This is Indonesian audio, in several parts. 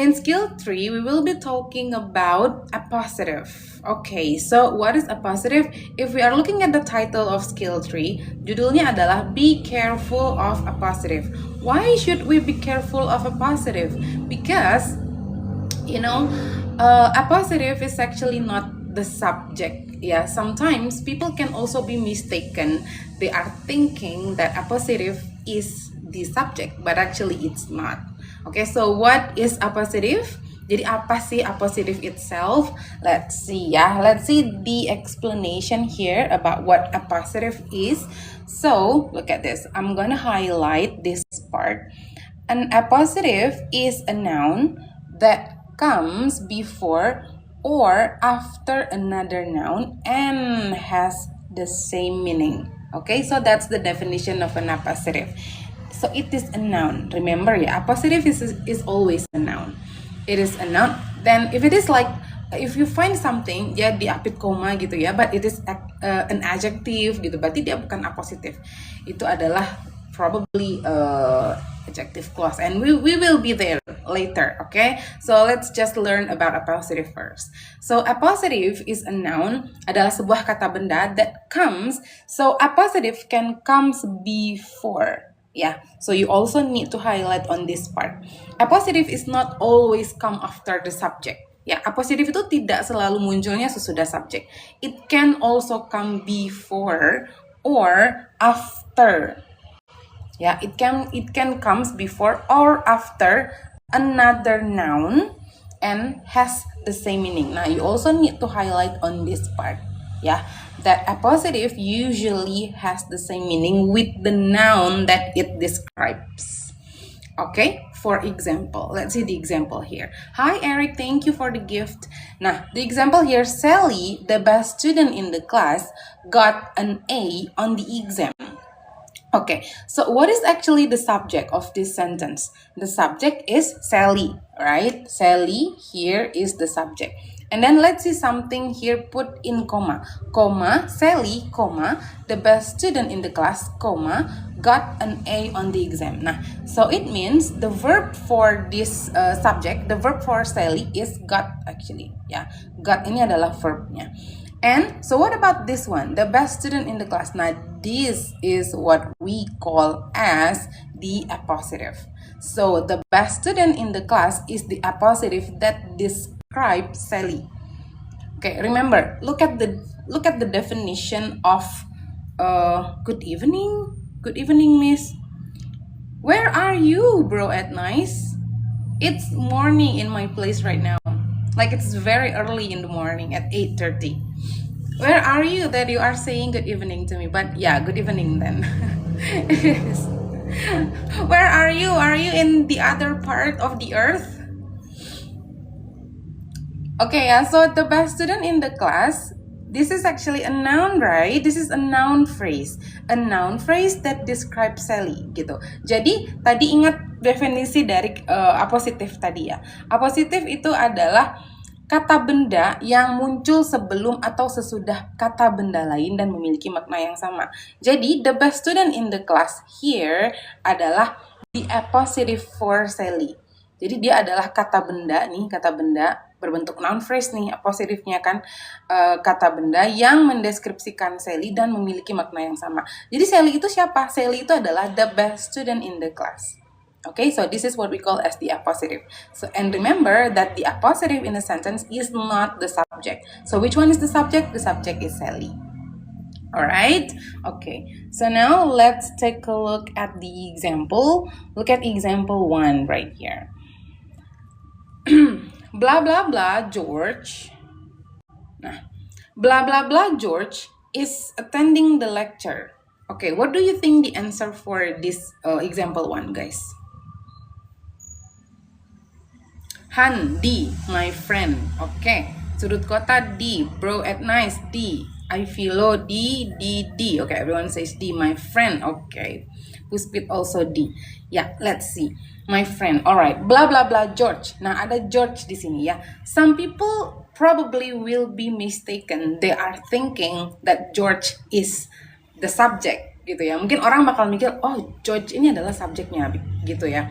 In skill 3, we will be talking about appositive. Okay, so what is appositive? If we are looking at the title of skill 3, judulnya adalah Be Careful of Appositive. Why should we be careful of appositive? Because, appositive is actually not the subject. Yeah, sometimes people can also be mistaken. They are thinking that appositive is the subject, but actually it's not. Okay, so what is appositive? Jadi apa sih appositive itself? Let's see ya. Let's see the explanation here about what appositive is. So, look at this. I'm gonna highlight this part. An appositive is a noun that comes before or after another noun and has the same meaning. Okay, so that's the definition of an appositive. So it is a noun. Remember ya, appositive is always a noun. It is a noun. Then if it is like, if you find something ya diapit koma gitu ya, but it is an adjective gitu, berarti dia bukan appositive. Itu adalah probably adjective clause, and we will be there later. Okay, so let's just learn about appositive first. So appositive is a noun, adalah sebuah kata benda that comes. So appositive can comes before. Yeah, so you also need to highlight on this part. Appositive is not always come after the subject. Ya, appositive itu tidak selalu munculnya sesudah subject. It can also come before or after. Ya, it can comes before or after another noun and has the same meaning. Now, you also need to highlight on this part. Yeah, that appositive usually has the same meaning with the noun that it describes. Okay, for example, let's see the example here. Hi Eric, thank you for the gift. Nah, the example here, Sally, the best student in the class, got an A on the exam. Okay, so what is actually the subject of this sentence? The subject is Sally, right? Sally here is the subject. And then let's see something here put in comma. Comma, Sally, comma, the best student in the class, comma, got an A on the exam. Nah, so it means the verb for this subject, the verb for Sally is got actually. Ya, got ini adalah verbnya. And so what about this one? The best student in the class. Now, this is what we call as the appositive. So the best student in the class is the appositive that describes Sally. Okay, remember, look at the definition of good evening. Good evening, miss. Where are you, bro, at nice? It's morning in my place right now. Like it's very early in the morning at 8:30. Where are you that you are saying good evening to me? But yeah, good evening then. Where are you? Are you in the other part of the earth? Okay, yeah, so the best student in the class, this is actually a noun, right? This is a noun phrase. A noun phrase that describes Sally, gitu. Jadi, tadi ingat definisi dari appositive tadi ya. Appositive itu adalah kata benda yang muncul sebelum atau sesudah kata benda lain dan memiliki makna yang sama. Jadi, the best student in the class here adalah the appositive for Sally. Jadi dia adalah kata benda nih, kata benda berbentuk noun phrase nih, appositifnya kan kata benda yang mendeskripsikan Sally dan memiliki makna yang sama. Jadi Sally itu siapa? Sally itu adalah the best student in the class. Okay, so this is what we call as the appositive. So, and remember that the appositive in a sentence is not the subject. So which one is the subject? The subject is Sally. Alright, okay. So now let's take a look at the example. Look at example 1 right here. Blah blah blah George. Nah, blah blah blah George is attending the lecture. Okay, what do you think the answer for this example 1, guys? Han, D, my friend. Okay. Sudut kota, D. Bro at nice, D. I filo, D, D, D. Okay, everyone says D, my friend. Okay. Puspit also D. Yeah, let's see. My friend. Alright. Blah, blah, blah, George. Nah, ada George di sini ya. Some people probably will be mistaken. They are thinking that George is the subject gitu ya. Mungkin orang bakal mikir, oh George ini adalah subjeknya gitu ya.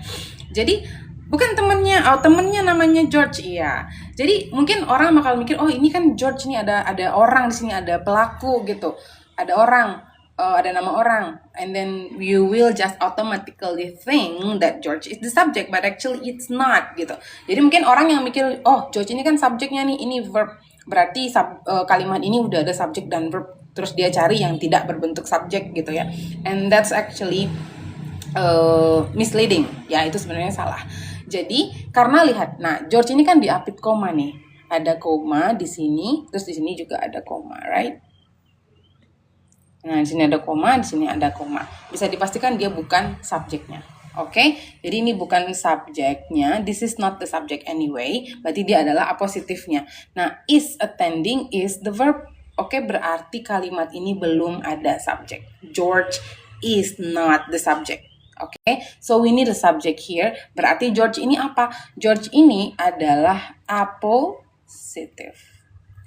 Jadi Bukan temennya, oh temennya namanya George, iya. Jadi mungkin orang bakal mikir, oh ini kan George nih, ada orang di sini, ada pelaku gitu, ada orang, ada nama orang, and then you will just automatically think that George is the subject, but actually it's not gitu. Jadi mungkin orang yang mikir, oh George ini kan subjeknya nih, ini verb, berarti kalimat ini udah ada subjek dan verb, terus dia cari yang tidak berbentuk subjek gitu ya, and that's actually misleading ya, itu sebenarnya salah. Jadi karena lihat, nah George ini kan diapit koma nih, ada koma di sini, terus di sini juga ada koma, right? Nah di sini ada koma, di sini ada koma, bisa dipastikan dia bukan subjeknya. Oke, jadi ini bukan subjeknya, this is not the subject anyway, berarti dia adalah apositifnya. Nah, is attending is the verb. Oke, berarti kalimat ini belum ada subjek. George is not the subject. Oke, so we need a subject here. Berarti George ini apa? George ini adalah apositif.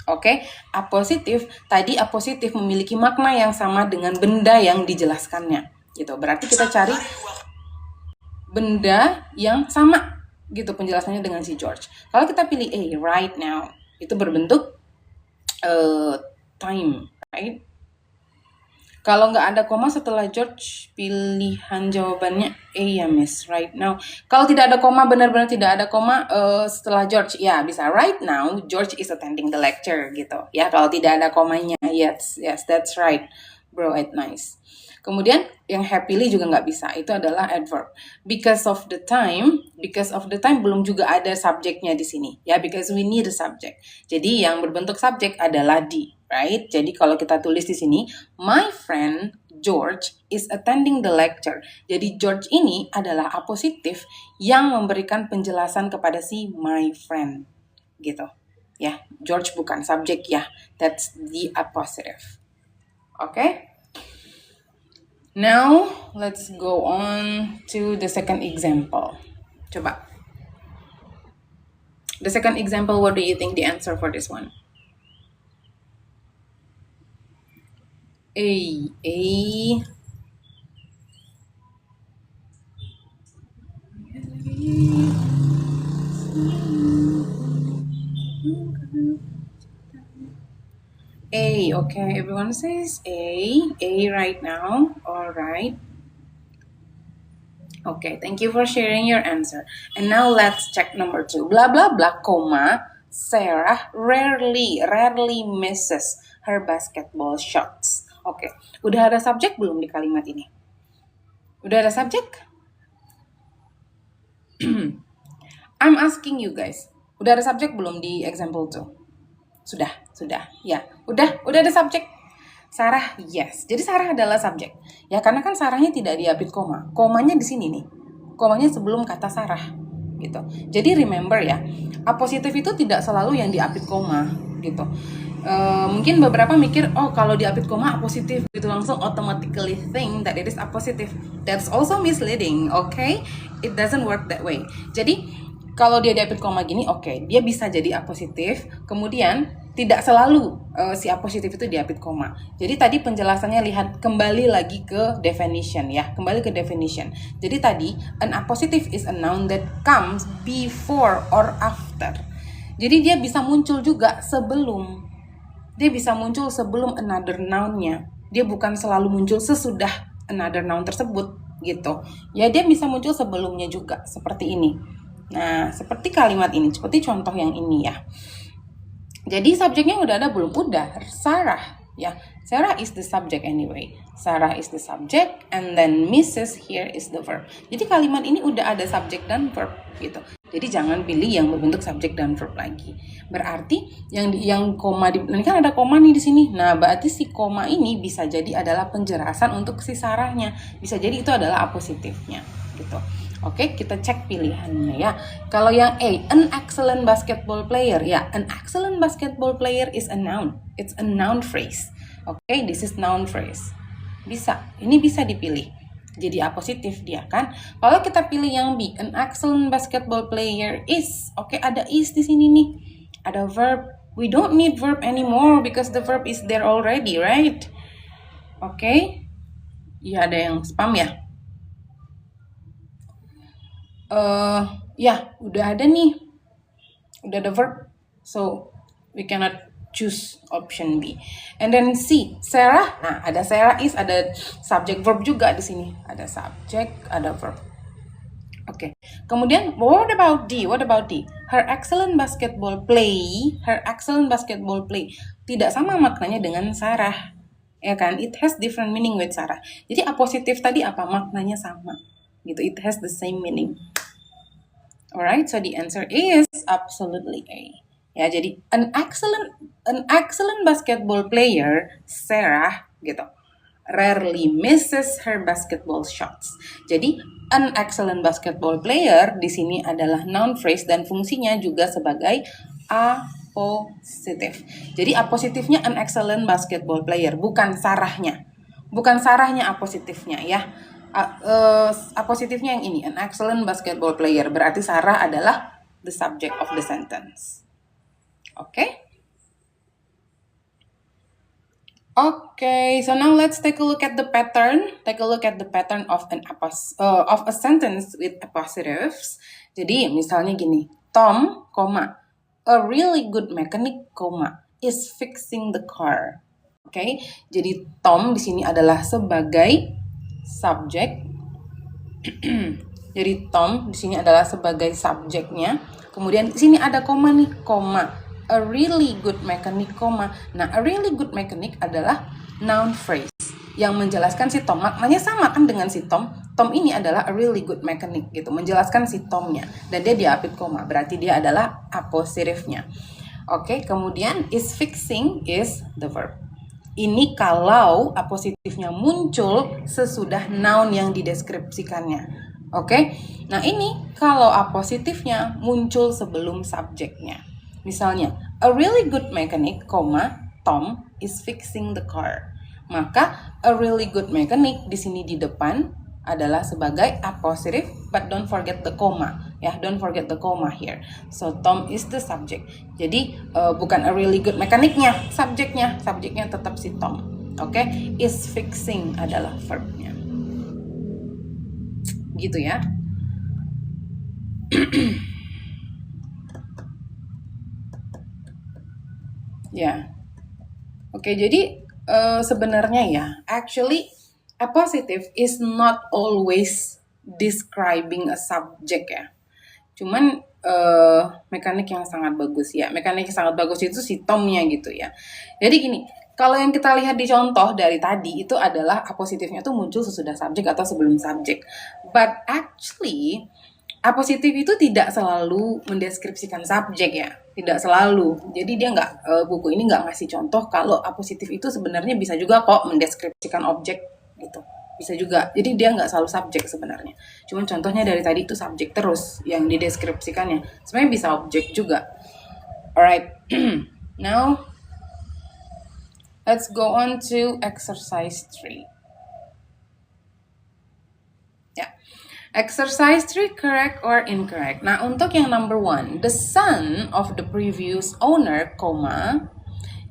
Oke, apositif. Tadi apositif memiliki makna yang sama dengan benda yang dijelaskannya. Gitu. Berarti kita cari benda yang sama gitu penjelasannya dengan si George. Kalau kita pilih A, right now, itu berbentuk time, right? Kalau nggak ada koma setelah George, pilihan jawabannya A ya Miss, right now. Kalau tidak ada koma, benar-benar tidak ada koma setelah George, ya bisa right now George is attending the lecture gitu. Ya kalau tidak ada komanya, yes that's right, bro, it nice. Kemudian yang happily juga nggak bisa, itu adalah adverb. Because of the time belum juga ada subjeknya di sini. Ya, because we need a subject. Jadi yang berbentuk subjek adalah di, right? Jadi kalau kita tulis di sini, my friend George is attending the lecture. Jadi George ini adalah apositif yang memberikan penjelasan kepada si my friend. Gitu. Ya, George bukan subjek ya. That's the appositive. Okay? Now, let's go on to the second example. Coba. The second example, what do you think the answer for this one? A. A, okay, everyone says A right now, all right. Okay, thank you for sharing your answer. And now let's check number 2. Blah, blah, blah, comma, Sarah rarely misses her basketball shots. Oke, udah ada subjek belum di kalimat ini? Udah ada subjek? I'm asking you guys, udah ada subjek belum di example 2? Sudah, ya. Udah ada subjek. Sarah, yes. Jadi Sarah adalah subjek. Ya, karena kan Sarahnya tidak diapit koma. Komanya di sini nih. Komanya sebelum kata Sarah. Gitu. Jadi remember ya, apositif itu tidak selalu yang diapit koma, gitu. Mungkin beberapa mikir, oh kalau diapit koma apositif gitu, langsung automatically think that it is apositive. That's also misleading, okay? It doesn't work that way. Jadi kalau dia diapit koma gini, oke, dia bisa jadi apositif. Kemudian tidak selalu si apositif itu diapit koma. Jadi tadi penjelasannya, lihat kembali lagi ke definition ya, kembali ke definition. Jadi tadi an apositive is a noun that comes before or after. Jadi dia bisa muncul juga sebelum. Dia bisa muncul sebelum another noun-nya. Dia bukan selalu muncul sesudah another noun tersebut gitu. Ya dia bisa muncul sebelumnya juga, seperti ini. Nah, seperti kalimat ini, seperti contoh yang ini ya. Jadi subjeknya udah ada belum? Udah, Sarah ya. Sarah is the subject anyway. Sarah is the subject and then Mrs. here is the verb. Jadi kalimat ini udah ada subjek dan verb gitu. Jadi jangan pilih yang berbentuk subjek dan verb lagi. Berarti yang koma ini kan ada koma nih di sini. Nah, berarti si koma ini bisa jadi adalah penjelasan untuk si Sarahnya. Bisa jadi itu adalah apositifnya gitu. Oke, kita cek pilihannya ya. Kalau yang A, an excellent basketball player. Ya, an excellent basketball player is a noun. It's a noun phrase. Oke, this is noun phrase. Bisa, ini bisa dipilih. Jadi apositif dia kan. Kalau kita pilih yang B, an excellent basketball player is. Oke, ada is di sini nih. Ada verb. We don't need verb anymore because the verb is there already, right? Oke. Ya, ada yang spam ya. Ya, udah ada nih. Udah ada verb. So, we cannot choose option B. And then C, Sarah. Nah, ada Sarah is, ada subject verb juga di sini. Ada subject, ada verb. Oke. Kemudian what about D? What about D? Her excellent basketball play. Her excellent basketball play. Tidak sama maknanya dengan Sarah. Ya kan? It has different meaning with Sarah. Jadi apositif tadi apa? Maknanya sama. Gitu. It has the same meaning. Alright, so the answer is absolutely A. Ya, jadi an excellent basketball player, Sarah, gitu, rarely misses her basketball shots. Jadi an excellent basketball player di sini adalah noun phrase dan fungsinya juga sebagai apositif. Jadi apositifnya an excellent basketball player, bukan Sarahnya. Bukan Sarahnya apositifnya ya. Apositifnya yang ini, an excellent basketball player. Berarti Sarah adalah the subject of the sentence. Okay? Okay, so now let's take a look at the pattern. Take a look at the pattern of a sentence with apostrophes. Jadi misalnya gini, Tom, a really good mechanic, is fixing the car. Okay, jadi Tom di sini adalah sebagai subjek. Jadi Tom di sini adalah sebagai subjeknya. Kemudian di sini ada koma nih, a really good mechanic, Nah, a really good mechanic adalah noun phrase yang menjelaskan si Tom. Maknanya sama kan dengan si Tom. Tom ini adalah a really good mechanic gitu, menjelaskan si Tomnya. Dan dia diapit koma, berarti dia adalah apositifnya. Oke, kemudian is fixing is the verb. Ini kalau apositifnya muncul sesudah noun yang dideskripsikannya. Oke, nah ini kalau apositifnya muncul sebelum subjeknya. Misalnya, a really good mechanic, Tom is fixing the car. Maka a really good mechanic di sini di depan adalah sebagai apositif, but don't forget the comma. Ya, don't forget the comma here. So Tom is the subject. Jadi bukan a really good mechanicnya, subjeknya tetap si Tom. Oke, is fixing adalah verbnya. Gitu ya. Ya. Oke, jadi sebenarnya ya, actually appositive is not always describing a subject ya. Cuman mekanik yang sangat bagus ya. Mekanik yang sangat bagus itu si Tomnya gitu ya. Jadi gini, kalau yang kita lihat di contoh dari tadi itu adalah apositifnya tuh muncul sesudah subjek atau sebelum subjek. But actually apositif itu tidak selalu mendeskripsikan subjek ya, tidak selalu. Jadi dia buku ini nggak ngasih contoh kalau apositif itu sebenarnya bisa juga kok mendeskripsikan objek gitu, bisa juga. Jadi dia nggak selalu subjek sebenarnya. Cuman contohnya dari tadi itu subjek terus yang dideskripsikannya. Sebenarnya bisa objek juga. Alright, now let's go on to exercise 3. Exercise 3, correct or incorrect? Nah, untuk yang number 1, the son of the previous owner,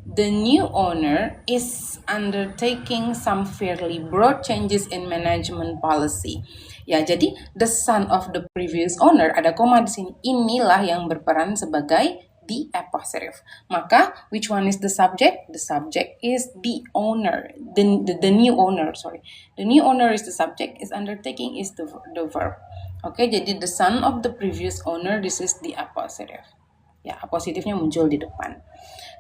the new owner is undertaking some fairly broad changes in management policy. Ya, jadi the son of the previous owner, ada koma di sini. Inilah yang berperan sebagai the apostrophe. Maka, which one is the subject? The subject is the owner, the new owner, sorry. The new owner is the subject, is undertaking is the verb. Oke, jadi the son of the previous owner, this is the apostrophe. Ya, apositifnya muncul di depan.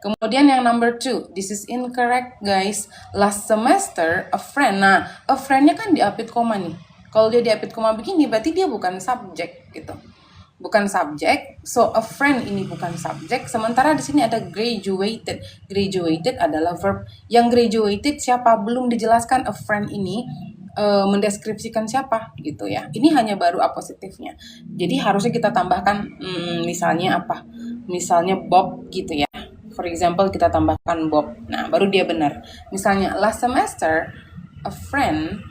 Kemudian yang number 2, this is incorrect guys. Last semester, a friend. Nah, a friend-nya kan diapit koma nih. Kalau dia diapit koma begini, berarti dia bukan subjek gitu. Bukan subjek, so a friend ini bukan subjek. Sementara di sini ada graduated. Graduated adalah verb. Yang graduated siapa? Belum dijelaskan a friend ini mendeskripsikan siapa gitu ya. Ini hanya baru apositifnya. Jadi harusnya kita tambahkan misalnya apa? Misalnya Bob gitu ya. For example, kita tambahkan Bob. Nah, baru dia benar. Misalnya last semester a friend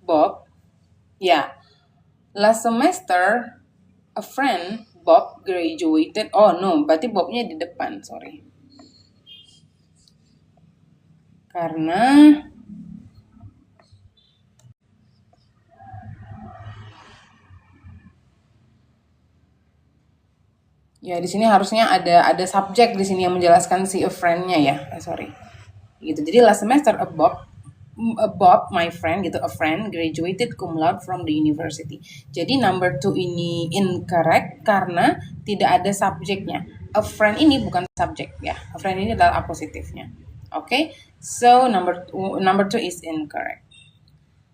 Bob, ya. Last semester, a friend, Bob, graduated. Oh no, berarti Bobnya di depan, sorry. Karena, Ya, di sini harusnya ada subjek di sini yang menjelaskan si a friend-nya ya. Sorry. Gitu. Jadi last semester Bob, my friend gitu, a friend graduated cum laude from the university. Jadi number two ini incorrect karena tidak ada subjeknya. A friend ini bukan subjek ya. A friend ini adalah apositifnya. Oke, okay? So number two is incorrect.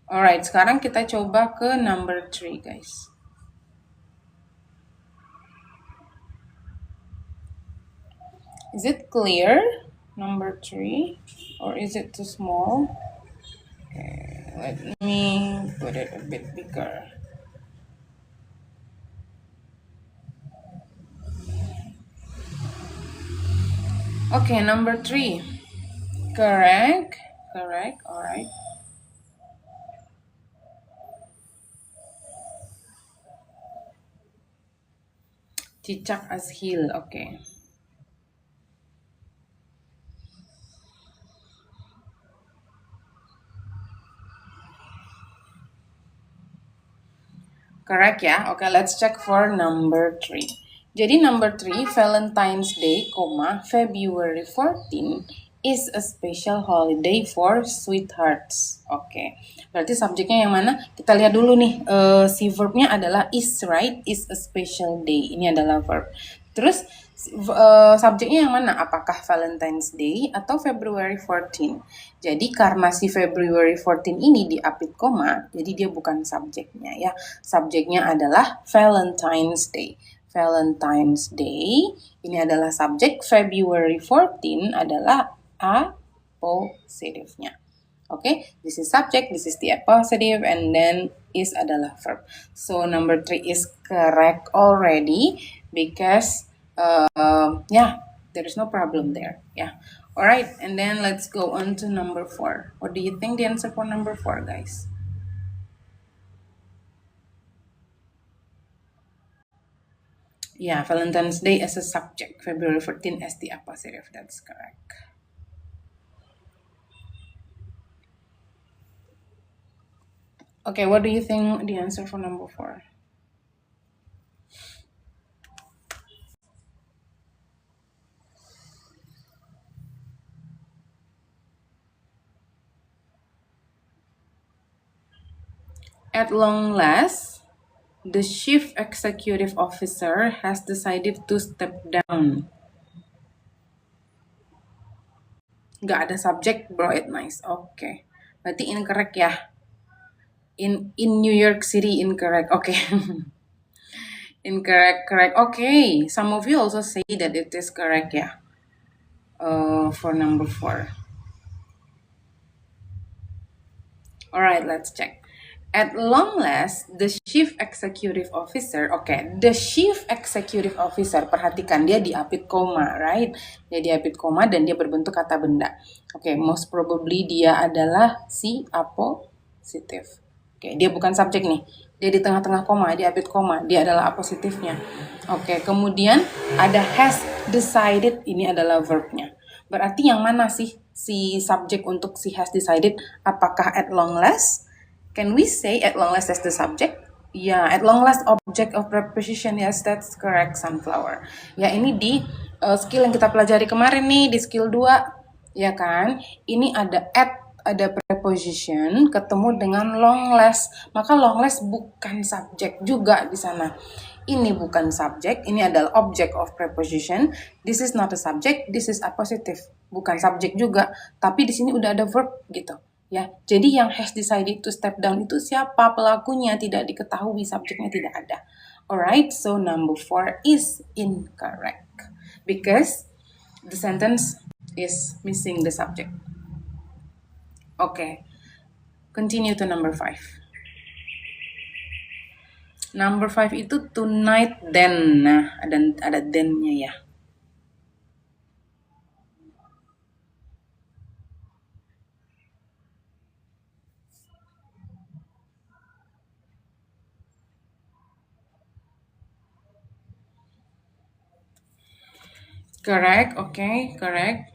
Alright, sekarang kita coba ke number three, guys. Is it clear? Number three, or is it too small? Okay, let me put it a bit bigger. Okay, number three. Correct. Correct. All right. Cicak as heel. Okay. Correct ya. Okay, let's check for number three. Jadi number three, Valentine's Day, February 14 is a special holiday for sweethearts. Oke, berarti subjeknya yang mana? Kita lihat dulu nih, si verbnya adalah is, right? Is a special day. Ini adalah verb. Terus subjeknya yang mana? Apakah Valentine's Day atau February 14? Jadi karena si February 14 ini diapit koma, jadi dia bukan subjeknya ya. Subjeknya adalah Valentine's Day. Valentine's Day ini adalah subjek, February 14 adalah apositifnya. Okay, this is subject, this is the appositive, and then is adalah verb. So number three is correct already because yeah, there is no problem there. Yeah. All right, and then let's go on to number four. What do you think the answer for number four, guys? Yeah, Valentine's Day as a subject, February 14 as the appositive. That's correct. Okay, what do you think the answer for number four? At long last, the chief executive officer has decided to step down. Nggak ada subjek, bro, it nice. Okay. Berarti incorrect ya. In New York City, incorrect. Okay. Incorrect, correct. Okay. Some of you also say that it is correct ya. For number four. Alright, let's check. At long last, the chief executive officer, the chief executive officer, perhatikan dia diapit koma, right? Dia diapit koma dan dia berbentuk kata benda. Most probably dia adalah si apositif. Dia bukan subjek nih. Dia di tengah-tengah koma, diapit koma, dia adalah apositifnya. Kemudian ada has decided, ini adalah verbnya. Berarti yang mana sih si subjek untuk si has decided? Apakah at long last? Can we say at long last as the subject? Yeah, at long last object of preposition. Yes, that's correct, sunflower. Ya, ini di skill yang kita pelajari kemarin nih, di skill 2. Ya kan? Ini ada at, ada preposition ketemu dengan long last. Maka long last bukan subjek juga di sana. Ini bukan subjek, ini adalah object of preposition. This is not a subject, this is a positive. Bukan subjek juga, tapi di sini udah ada verb gitu. Ya, jadi yang has decided to step down itu siapa? Pelakunya tidak diketahui, subjeknya tidak ada. Alright, so number 4 is incorrect because the sentence is missing the subject. Continue to number 5. Number 5 itu tonight then. Nah, ada then-nya ya. Correct, correct.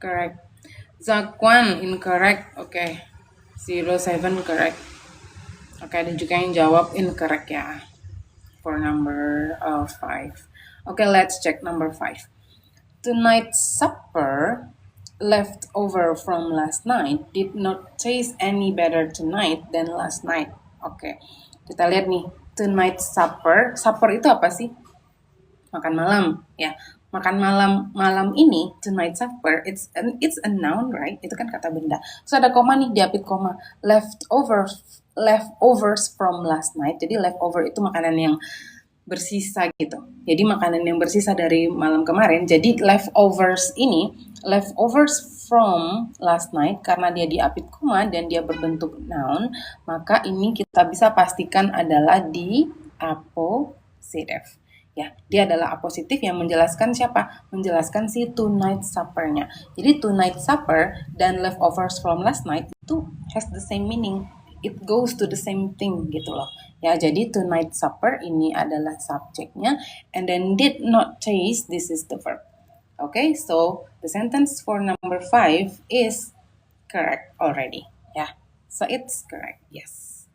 correct. Zakwan incorrect. Okay. 07 correct. Okay, ada juga yang jawab incorrect ya. For number 5. Okay, let's check number 5. Tonight's supper left over from last night did not taste any better tonight than last night. Oke, kita lihat nih. Tonight's supper. Supper itu apa sih? Makan malam, ya. Makan malam ini, tonight supper, it's a noun, right? Itu kan kata benda. So ada koma nih, diapit koma. Leftovers from last night. Jadi leftover itu makanan yang bersisa gitu. Jadi makanan yang bersisa dari malam kemarin. Jadi leftovers from last night, karena dia diapit koma dan dia berbentuk noun, maka ini kita bisa pastikan adalah di apositif. Ya, dia adalah apositif yang menjelaskan siapa? Menjelaskan si tonight supper-nya. Jadi tonight supper dan leftovers from last night itu has the same meaning. It goes to the same thing gitu loh. Ya, jadi tonight supper ini adalah subjeknya, and then did not taste, this is the verb. Okay, so the sentence for number 5 is correct already. Yeah, so it's correct. Yes.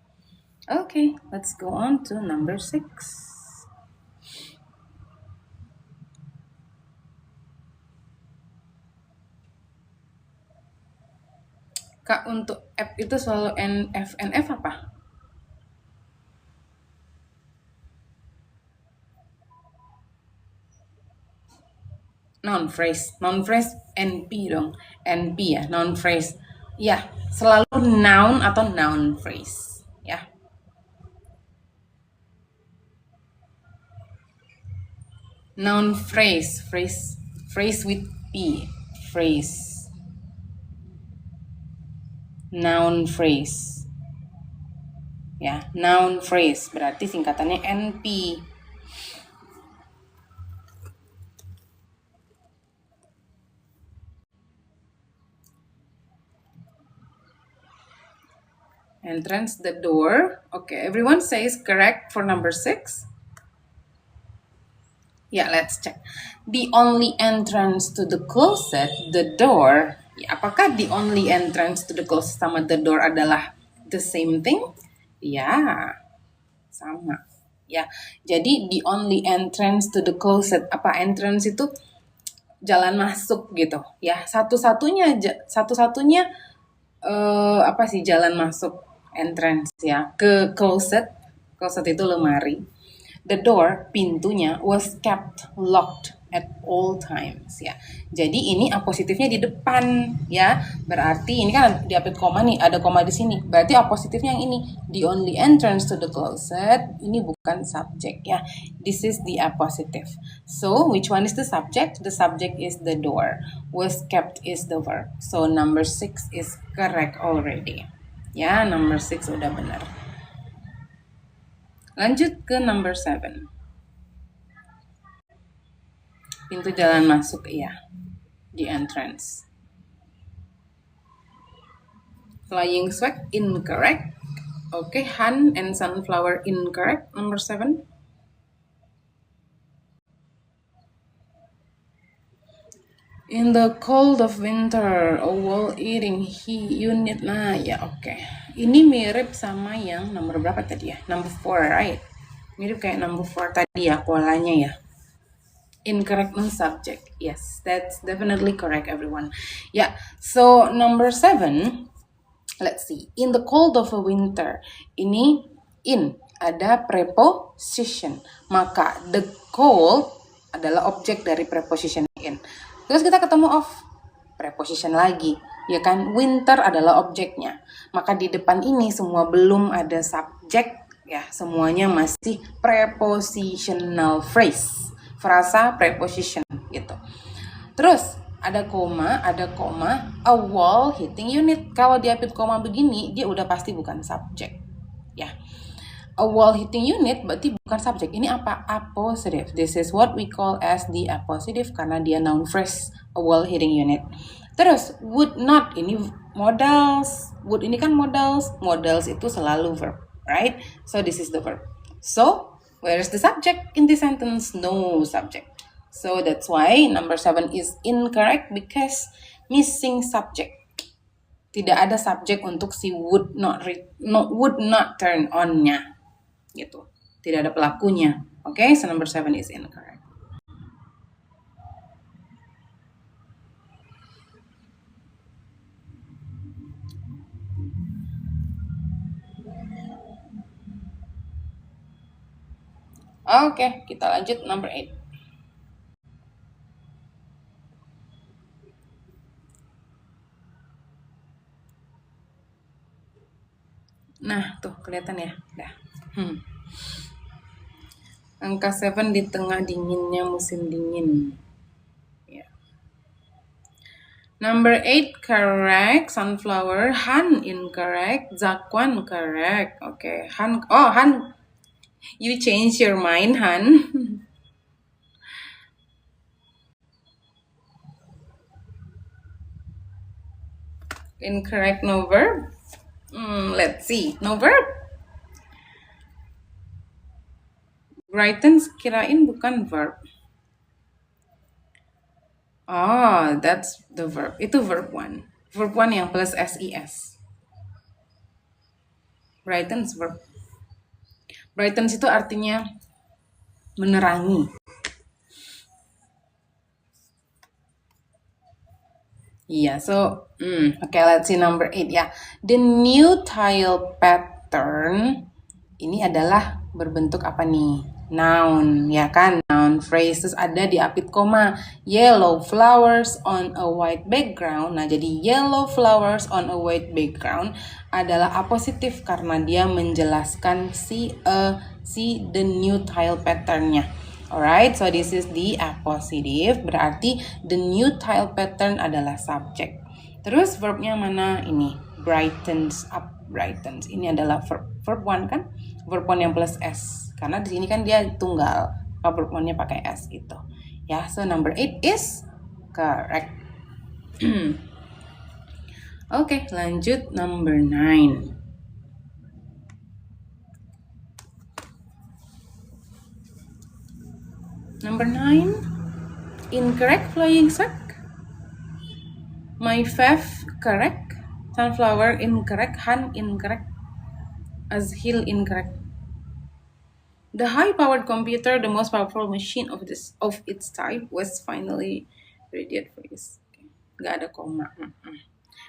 Okay, let's go on to number 6. Kak, untuk F itu selalu NF apa? Noun phrase NP dong. NP ya, noun phrase. Ya, selalu noun atau noun phrase. Ya. Noun phrase with P. Phrase. Noun phrase. Ya, noun phrase berarti singkatannya NP. Entrance, the door. Okay, everyone says correct for number 6. Yeah, let's check. The only entrance to the closet, the door. Ya, apakah the only entrance to the closet sama the door adalah the same thing? Ya, sama. Ya, jadi the only entrance to the closet, apa entrance itu jalan masuk gitu. Ya, satu-satunya apa sih jalan masuk entrance ya ke closet. Closet itu lemari. The door, pintunya, was kept locked at all times ya. Jadi ini apositifnya di depan ya. Berarti ini kan diapit koma nih, ada koma di sini. Berarti apositifnya yang ini, the only entrance to the closet, ini bukan subject ya. This is the apositive. So which one is the subject? The subject is the door. Was kept is the verb. So number 6 is correct already. Ya, number 6 udah benar. Lanjut ke number 7. Pintu jalan masuk, iya. The entrance. Flying swag, incorrect. Okay, Han and sunflower, incorrect. Number 7. In the cold of winter, a wall eating unit. Nah, ya oke. Ini mirip sama yang nomor berapa tadi ya? Number 4, right? Mirip kayak number 4 tadi ya, polanya ya. Incorrect non-subject. Yes, that's definitely correct, everyone. Yeah, so number 7, let's see. In the cold of a winter, ini in, ada preposition. Maka the cold adalah objek dari preposition in. Terus kita ketemu of, preposition lagi. Ya kan, winter adalah objeknya. Maka di depan ini semua belum ada subjek, ya semuanya masih prepositional phrase. Frasa preposition gitu. Terus ada koma, a wall hitting unit. Kalau diapit koma begini, dia udah pasti bukan subjek. Ya. A wall hitting unit berarti bukan subjek. Ini apa? Apositive. This is what we call as the apositive karena dia noun phrase, a wall hitting unit. Terus would not, ini modals. Would ini kan modals. Modals itu selalu verb, right? So this is the verb. So where is the subject in this sentence? No subject. So that's why number 7 is incorrect because missing subject. Tidak ada subjek untuk si would not turn on-nya. Gitu. Tidak ada pelakunya. Okay, so number 7 is incorrect. Oke, kita lanjut number 8. Nah, tuh kelihatan ya. Dah. Angka 7 di tengah dinginnya musim dingin. Yeah. Number 8 correct. Sunflower. Han incorrect. Zakwan correct. Okay. Han. Oh, Han. You change your mind, Han. Incorrect, no verb. Let's see. No verb. Brightens kirain bukan verb. Oh, that's the verb. Itu verb 1. Verb 1 yang plus SES. Brightens verb. Brightens itu artinya menerangi. Yeah, so, okay, let's see number 8 ya. The new tile pattern ini adalah berbentuk apa nih? Noun, ya kan? Noun phrase, terus ada diapit koma. Yellow flowers on a white background. Nah, jadi yellow flowers on a white background adalah apositif karena dia menjelaskan si the new tile pattern-nya. Alright, so this is the appositive, berarti the new tile pattern adalah subject. Terus verbnya mana? Ini, brightens up, brightens. Ini adalah verb 1 kan? Verb 1 yang plus S. Karena di sini kan dia tunggal, verb 1-nya pakai S gitu. Ya, so number 8 is correct. Oke, lanjut number 9. Number 9, incorrect flying sack. My fav correct. Sunflower incorrect. Han incorrect. Azhil incorrect. The high-powered computer, the most powerful machine of its type, was finally ready for use. Gak ada koma.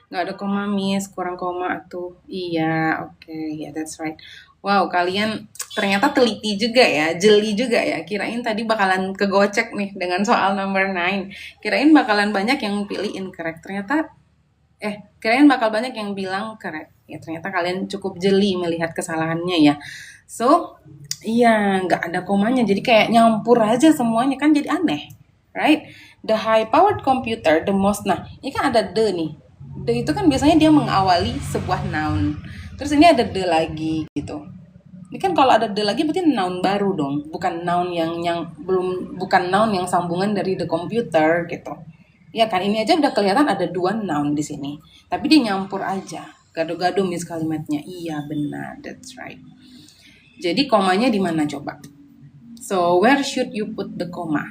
Gak ada koma, miss. Kurang koma tuh. Iya, oke. Yeah, that's right. Wow, kalian ternyata teliti juga ya, jeli juga ya. Kirain tadi bakalan kegocek nih dengan soal number 9. Kirain bakalan banyak yang pilih incorrect. Ternyata, kirain bakal banyak yang bilang correct. Ya, ternyata kalian cukup jeli melihat kesalahannya ya. So, iya, nggak ada komanya. Jadi kayak nyampur aja semuanya kan jadi aneh. Right? The high-powered computer, the most. Nah, ini kan ada the nih. The itu kan biasanya dia mengawali sebuah noun. Terus ini ada the lagi gitu. Ini kan kalau ada the lagi berarti noun baru dong, bukan noun yang bukan noun yang sambungan dari the computer gitu. Ya kan, ini aja udah kelihatan ada 2 noun di sini. Tapi dia nyampur aja. Gado-gado miss kalimatnya. Iya, benar. That's right. Jadi komanya di mana coba? So, where should you put the comma?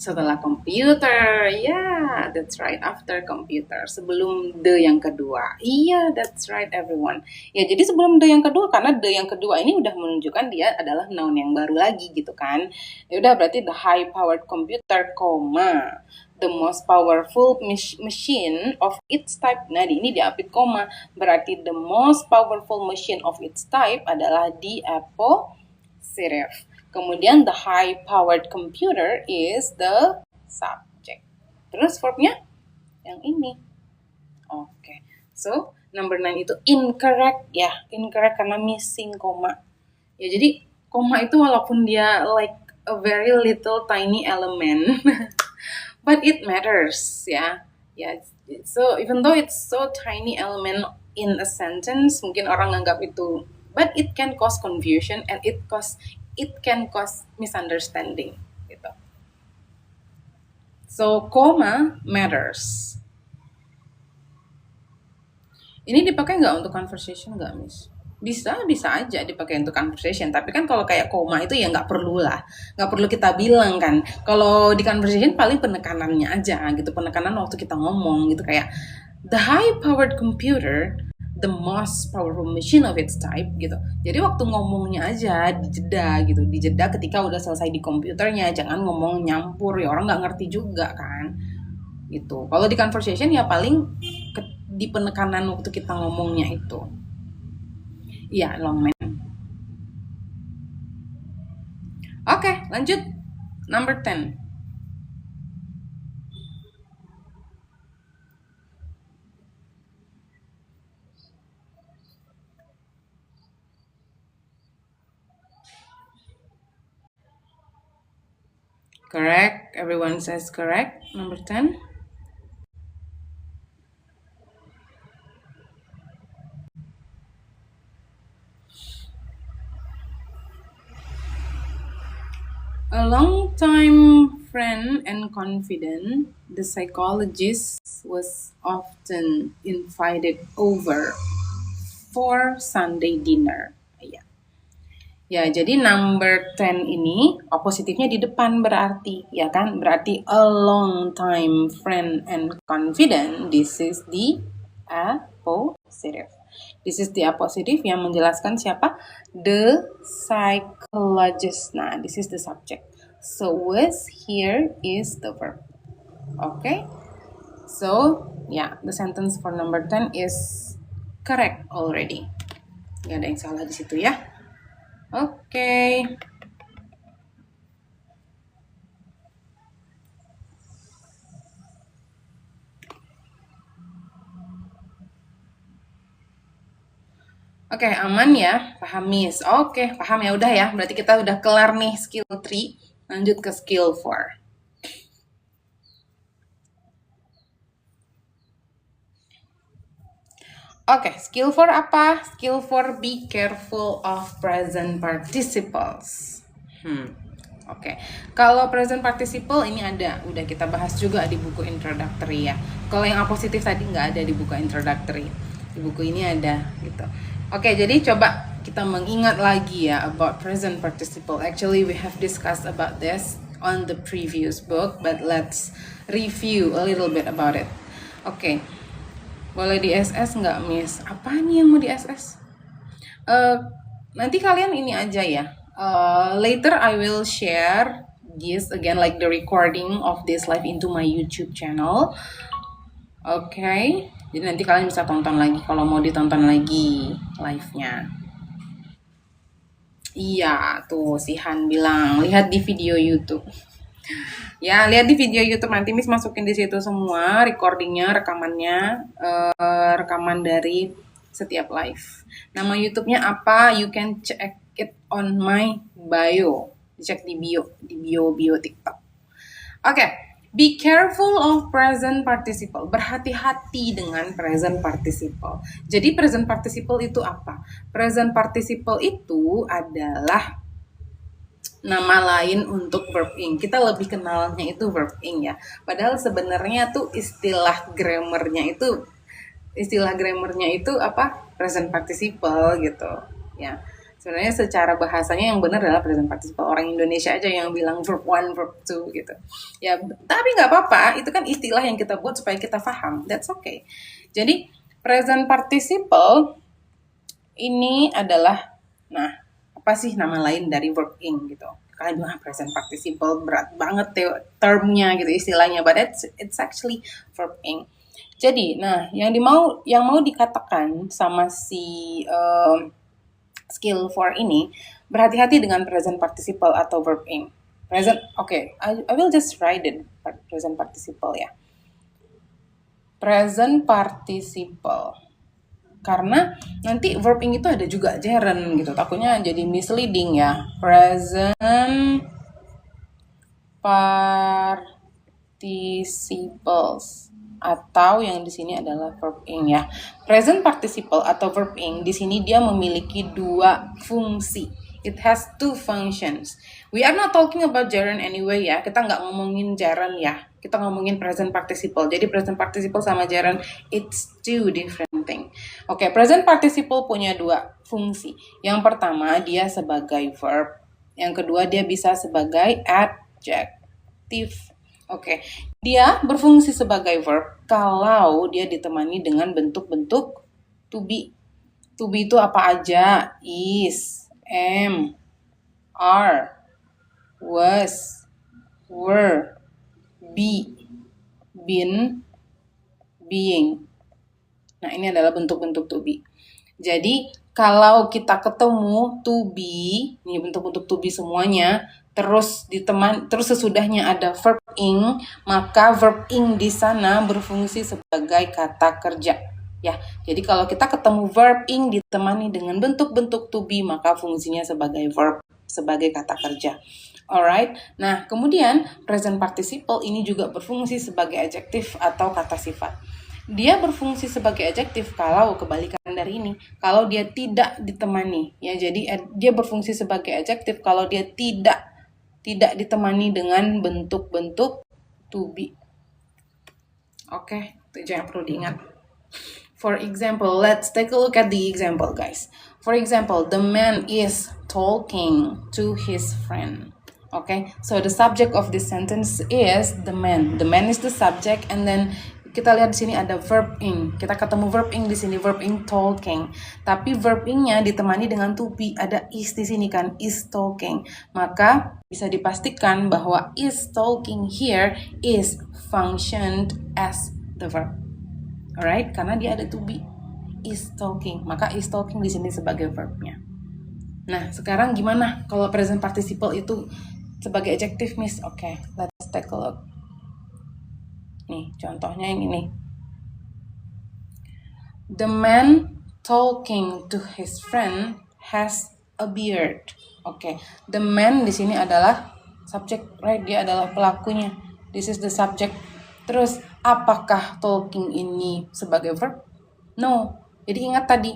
Setelah computer, yeah, that's right, after computer, sebelum the yang kedua, iya, that's right everyone. Ya, jadi sebelum the yang kedua, karena the yang kedua ini udah menunjukkan dia adalah noun yang baru lagi gitu kan. Ya udah, berarti the high powered computer, koma, the most powerful machine of its type. Nah, ini diapit koma, berarti the most powerful machine of its type adalah the appositive. Kemudian the high-powered computer is the subject. Terus verbnya yang ini. Oke. So, number 9 itu incorrect ya. Incorrect karena missing koma. Ya, jadi koma itu walaupun dia like a very little tiny element, but it matters ya. Ya, so even though it's so tiny element in a sentence, mungkin orang anggap itu, but it can cause confusion and it can cause misunderstanding gitu. So, comma matters. Ini dipakai nggak untuk conversation nggak, Miss? bisa aja dipakai untuk conversation, tapi kan kalau kayak koma itu ya nggak perlu lah, nggak perlu kita bilang kan. Kalau di conversation paling penekanannya aja gitu, penekanan waktu kita ngomong gitu, kayak the high powered computer, the most powerful machine of its type gitu. Jadi waktu ngomongnya aja dijeda gitu, dijeda ketika udah selesai di komputernya, jangan ngomong nyampur ya, orang nggak ngerti juga kan gitu. Kalau di conversation ya paling di penekanan waktu kita ngomongnya itu. Iya, Longman. Oke, lanjut. Number 10. Correct. Everyone says correct. Number 10. A long-time friend and confidant, the psychologist was often invited over for Sunday dinner. Ya. Ya, jadi number 10 ini positifnya di depan berarti, ya kan? Berarti a long time friend and confidant. This is the positive. This is the positive yang menjelaskan siapa? The psychologist. Nah, this is the subject. So, was here is the verb. Okay? So, yeah, the sentence for number 10 is correct already. Nggak ada yang salah di situ ya. Oke. Oke, aman ya? Paham, Miss? Oke, paham ya. Udah ya. Berarti kita udah kelar nih skill 3. Lanjut ke skill 4. Oke, skill 4 apa? Skill 4, be careful of present participles. Oke, kalau present participle ini udah kita bahas juga di buku introductory ya. Kalau yang positif tadi nggak ada di buku introductory. Di buku ini ada gitu. Oke, jadi coba kita mengingat lagi ya about present participle. Actually, we have discussed about this on the previous book, but let's review a little bit about it. Oke, boleh di SS nggak, Miss? Apa nih yang mau di SS? Nanti kalian ini aja ya. Later I will share this again, like the recording of this live into my YouTube channel. Oke, jadi nanti kalian bisa tonton lagi kalau mau ditonton lagi live-nya. Iya, tuh si Han bilang lihat di video YouTube. Ya, lihat di video YouTube, nanti Miss masukin di situ semua recordingnya, rekamannya, rekaman dari setiap live. Nama YouTube-nya apa? You can check it on my bio. Cek di bio TikTok. Oke, be careful of present participle. Berhati-hati dengan present participle. Jadi present participle itu apa? Present participle itu adalah nama lain untuk verb ing. Kita lebih kenalnya itu verb ing ya. Padahal sebenarnya tuh istilah grammarnya itu apa? Present participle gitu. Ya. Sebenarnya secara bahasanya yang benar adalah present participle. Orang Indonesia aja yang bilang verb 1, verb 2 gitu. Ya, tapi nggak apa-apa. Itu kan istilah yang kita buat supaya kita paham. That's okay. Jadi present participle ini adalah, nah, apa sih nama lain dari verb ing gitu. Kalian bilang present participle berat banget termnya gitu, istilahnya, but it's actually verb ing. Jadi, nah, yang mau dikatakan sama si skill 4 ini, berhati-hati dengan present participle atau verb ing. Present, okay, I will just write it present participle ya. Present participle. Karena nanti verb ing itu ada juga gerund gitu, takutnya jadi misleading ya. Present participles atau yang di sini adalah verb ing ya. Present participle atau verb ing di sini dia memiliki dua fungsi. It has two functions. We are not talking about gerund anyway ya. Kita nggak ngomongin gerund ya. Kita ngomongin present participle. Jadi present participle sama gerund it's two different thing. Oke, present participle punya dua fungsi. Yang pertama, dia sebagai verb. Yang kedua, dia bisa sebagai adjective. Oke, dia berfungsi sebagai verb kalau dia ditemani dengan bentuk-bentuk to be. To be itu apa aja? Is, am, are, was, were, be, been, being. Nah, ini adalah bentuk-bentuk to be. Jadi, kalau kita ketemu to be, ini bentuk-bentuk to be semuanya, terus sesudahnya ada verb ing, maka verb ing di sana berfungsi sebagai kata kerja. Ya, jadi kalau kita ketemu verb ing ditemani dengan bentuk-bentuk to be, maka fungsinya sebagai verb, sebagai kata kerja. Alright, nah kemudian present participle ini juga berfungsi sebagai adjektif atau kata sifat. Dia berfungsi sebagai adjektif kalau kebalikan dari ini, kalau dia tidak ditemani, ya. Jadi dia berfungsi sebagai adjektif kalau dia tidak ditemani dengan bentuk-bentuk to be. Oke, itu yang perlu diingat. For example, let's take a look at the example, guys. For example, the man is talking to his friend. Okay, so the subject of this sentence is the man. The man is the subject, and then kita lihat di sini ada verb ing. Kita ketemu verb ing di sini, verb ing talking. Tapi verb ing-nya ditemani dengan to be, ada is di sini kan, is talking. Maka bisa dipastikan bahwa is talking here is functioned as the verb. Alright, karena dia ada to be, is talking. Maka is talking di sini sebagai verbnya. Nah, sekarang gimana kalau present participle itu sebagai adjective, Miss? Oke, let's take a look. Nih, contohnya yang ini. The man talking to his friend has a beard. Oke, the man di sini adalah subject, right? Dia adalah pelakunya. This is the subject. Terus, apakah talking ini sebagai verb? No. Jadi ingat tadi,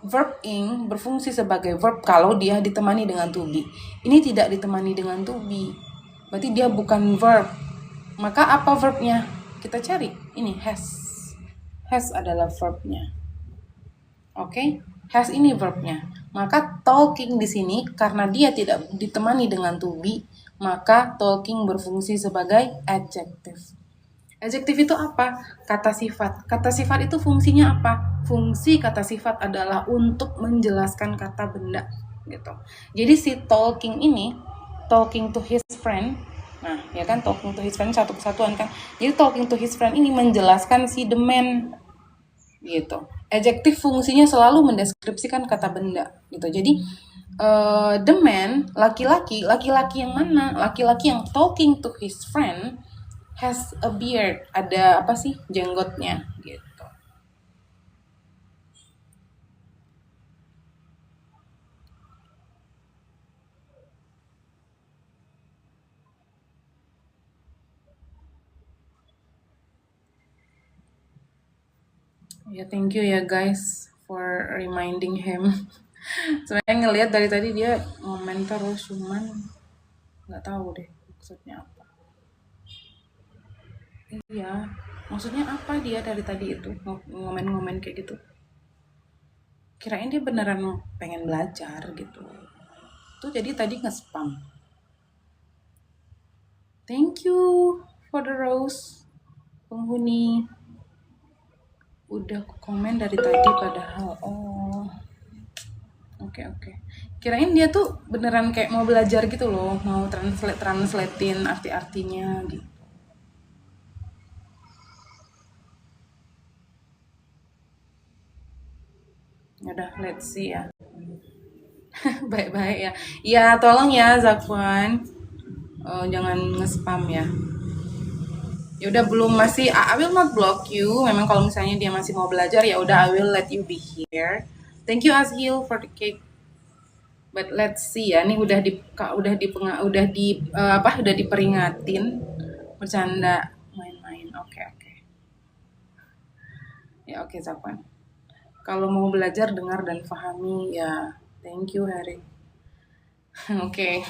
verb ing berfungsi sebagai verb kalau dia ditemani dengan to be. Ini tidak ditemani dengan to be. Berarti dia bukan verb. Maka apa verbnya? Kita cari. Ini has. Has adalah verbnya. Oke? Has ini verbnya. Maka talking di sini karena dia tidak ditemani dengan to be, maka talking berfungsi sebagai adjective. Adjective itu apa? Kata sifat. Kata sifat itu fungsinya apa? Fungsi kata sifat adalah untuk menjelaskan kata benda, gitu. Jadi si talking ini, talking to his friend, nah, ya kan, talking to his friend satu kesatuan kan. Jadi talking to his friend ini menjelaskan si the man, gitu. Adjektif fungsinya selalu mendeskripsikan kata benda, gitu. Jadi the man, laki-laki yang mana? Laki-laki yang talking to his friend has a beard, ada apa sih, jenggotnya, gitu. Ya, thank you ya guys for reminding him. Sebenarnya ngelihat dari tadi dia ngomen terus, cuman nggak tahu deh maksudnya apa. Iya, maksudnya apa dia dari tadi itu ngomen-ngomen kayak gitu. Kirain dia beneran pengen belajar gitu. Tuh jadi tadi nge-spam. Thank you for the rose, penghuni. Udah komen dari tadi padahal. Oh, oke. Kirain dia tuh beneran kayak mau belajar gitu loh, mau translatein arti-artinya gitu. Udah, let's see ya. Baik-baik ya. Ya, tolong ya Zakwan. Jangan nge-spam ya. Ya udah, belum, masih I will not block you. Memang kalau misalnya dia masih mau belajar, ya udah, I will let you be here. Thank you Azhil for the cake. But let's see ya. Ini udah diperingatin. Bercanda main-main. Oke. Ya oke, Zakwan. Kalau mau belajar, dengar dan pahami ya. Thank you Harry. Oke.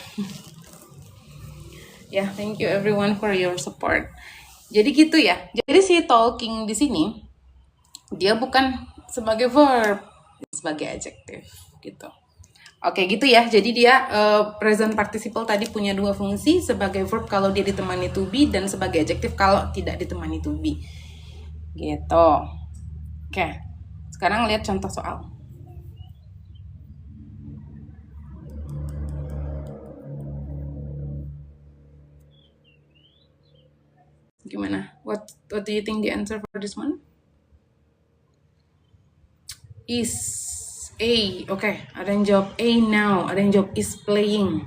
Ya, thank you everyone for your support. Jadi gitu ya. Jadi si talking di sini dia bukan sebagai verb, sebagai adjective gitu. Oke gitu ya. Jadi dia present participle tadi punya dua fungsi, sebagai verb kalau dia ditemani to be dan sebagai adjective kalau tidak ditemani to be. Gitu. Oke. Sekarang lihat contoh soal. Gimana? What do you think the answer for this one? Is A. Oke, ada yang jawab A now, ada yang jawab is playing.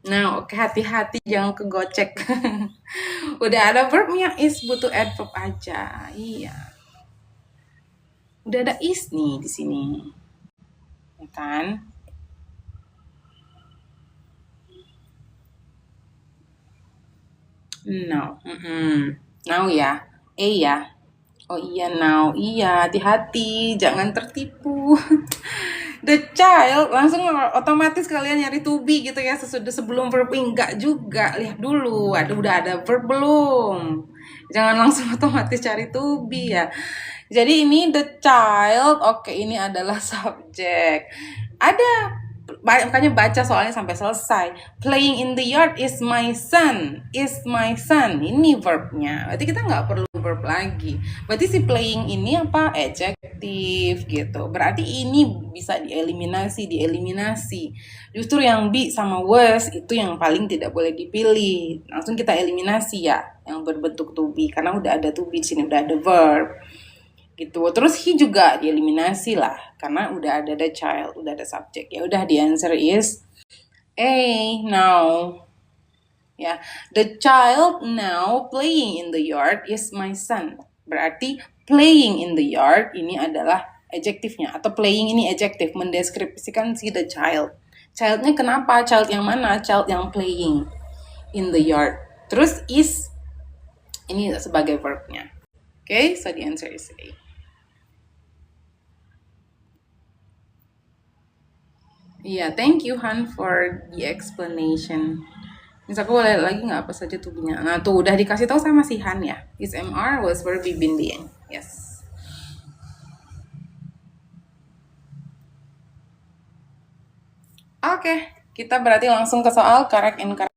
Nah, oke, hati-hati jangan kegocek. Udah ada verbnya is, butuh adverb aja. Iya. Udah ada is nih di sini. Ya kan? Now. Now ya. A ya. Oh iya now. Iya, hati-hati, jangan tertipu. The child, langsung otomatis kalian nyari to be gitu ya, sesudah sebelum verb. Enggak juga, lihat dulu udah ada verb belum. Jangan langsung otomatis cari to be ya. Jadi ini the child, oke, ini adalah subjek. Ada, makanya baca soalnya sampai selesai. Playing in the yard is my son. Is my son. Ini verbnya. Berarti kita nggak perlu verb lagi. Berarti si playing ini apa? Adjective gitu. Berarti ini bisa dieliminasi. Justru yang be sama was itu yang paling tidak boleh dipilih. Langsung kita eliminasi ya, yang berbentuk to be, karena udah ada to be di sini, udah ada verb. Gitu. Terus he juga dieliminasi lah karena udah ada the child, udah ada subjek. Ya udah, the answer is A now. Ya, the child now playing in the yard is my son. Berarti playing in the yard ini adalah adjektifnya, atau playing ini adjektif mendeskripsikan si the child. Childnya kenapa? Child yang mana? Child yang playing in the yard. Terus is ini sebagai verbnya. Okay, so the answer is A. Iya, thank you Han for the explanation. Misal aku boleh lagi nggak apa saja tubuhnya? Nah tuh udah dikasih tahu sama si Han ya. Is MR was verb in the end. Yes. Oke, kita berarti langsung ke soal correct and correct.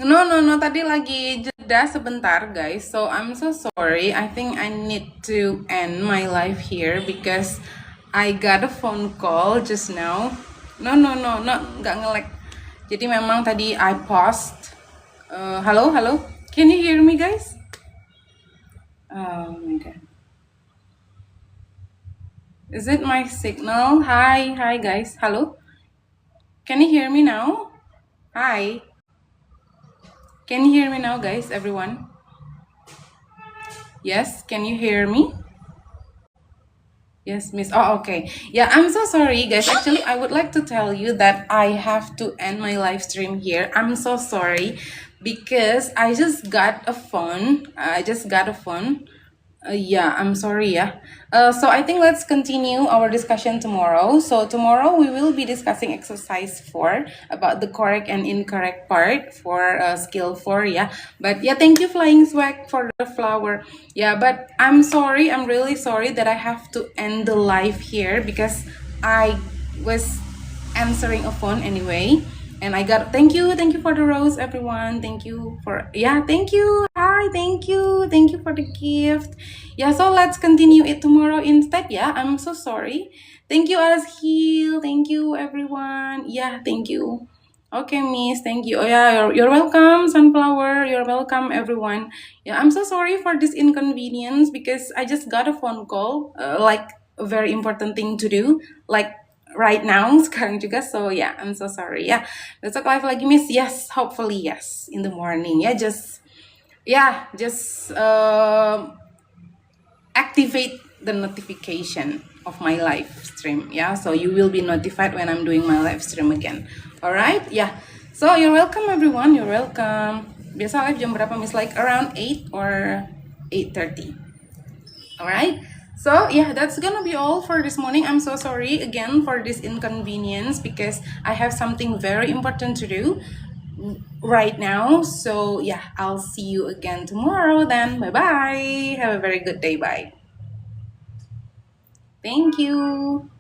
No, tadi lagi jeda sebentar guys. So I'm so sorry. I think I need to end my live here because I got a phone call just now. No, nggak nge-lag. Jadi memang tadi I paused. Halo. Can you hear me guys? Oh my god. Is it my signal? Hi guys. Halo. Can you hear me now? Hi. Can you hear me now, guys, everyone? Yes, can you hear me? Yes, Miss. Oh, okay. Yeah, I'm so sorry, guys. Actually, I would like to tell you that I have to end my live stream here. I'm so sorry because I just got a phone. Yeah, I'm sorry. Yeah. So I think let's continue our discussion tomorrow. So tomorrow we will be discussing exercise 4 about the correct and incorrect part for skill 4. Yeah. But yeah, thank you Flying Swag for the flower. Yeah, but I'm sorry. I'm really sorry that I have to end the live here because I was answering a phone anyway. And I got thank you for the rose, everyone. Thank you for thank you. Hi, thank you for the gift. Yeah, so let's continue it tomorrow instead. Yeah, I'm so sorry. Thank you, Azhil. Thank you, everyone. Yeah, thank you. Okay, Miss. Thank you. Oh yeah, you're welcome, Sunflower. You're welcome, everyone. Yeah, I'm so sorry for this inconvenience because I just got a phone call, like a very important thing to do, like right now sekarang juga. So yeah, I'm so sorry ya. Besok live lagi Miss. Yes, hopefully yes in the morning ya. Just activate the notification of my live stream ya. So you will be notified when I'm doing my live stream again. Alright, yeah. So you're welcome everyone. You're welcome. Biasa live jam berapa Miss? Like around 8 or 8:30. Alright, so yeah, that's gonna be all for this morning. I'm so sorry again for this inconvenience because I have something very important to do right now. So yeah, I'll see you again tomorrow then. Bye bye. Have a very good day. Bye. Thank you.